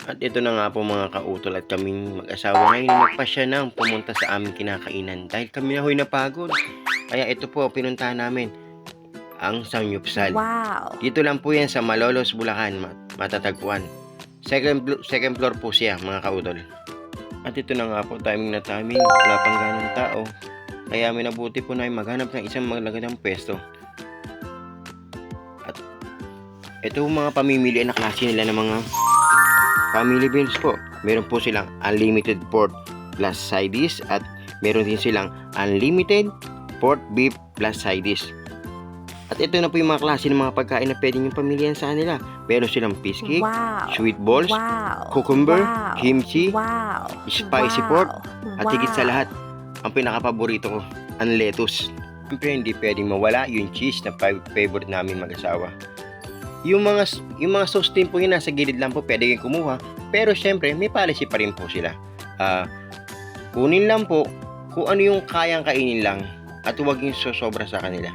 At ito na nga po mga kautol at kaming mag-asawa ngayon nagpasya nang pumunta sa aming kinakainan dahil kami na ho'y napagod. Kaya ito po pinuntahan namin ang Samgyupsal. Wow! Dito lang po yan sa Malolos, Bulacan, matatagpuan. Second floor po siya mga kautol. At ito na nga po, timing na timing, wala pang ganong tao. Kaya may nabuti po na maghanap ng isang magandang pwesto. At ito mga pamimili na klase nila ng mga family meals po. Meron po silang unlimited pork plus side dish at meron din silang unlimited pork beef plus side dish. At ito na po yung mga klase ng mga pagkain na pwede yung pamilihan sa kanila. Meron silang fish cake, Wow! sweet balls, Wow! cucumber, Wow! kimchi, Wow! spicy Wow! pork, at higit sa Wow! lahat, ang pinaka-paborito ko, ang lettuce. Siyempre hindi pwedeng mawala yung cheese na favorite namin mag-asawa. Yung mga sauce din po yun nasa gilid lang po pwede kayong kumuha. Pero syempre may policy pa rin po sila. Kunin lang po kung ano yung kayang kainin lang at huwag yung sosobra sa kanila.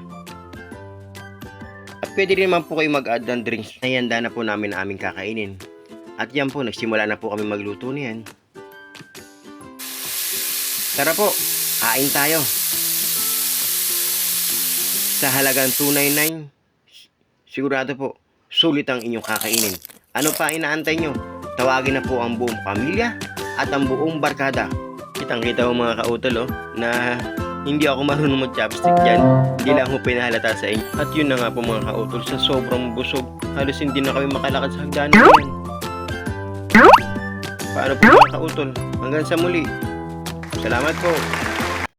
At pwede rin naman po kayo mag-add ng drinks na handa na po namin na aming kakainin. At yan po, nagsimula na po kami magluto niyan. Tara po, kain tayo. Sa halagang 299, sigurado po, sulit ang inyong kakainin. Ano pa inaantay nyo? Tawagin na po ang buong pamilya at ang buong barkada. Kitang-kita ko mga kautol na hindi ako marunong mag-chopstick dyan. Hindi lang ako pinahalata sa inyo. At yun na nga po mga kautol, sa sobrang busog, halos hindi na kami makalakad sa hagdanan yan. Paano po mga kautol? Hanggang sa muli. Salamat po.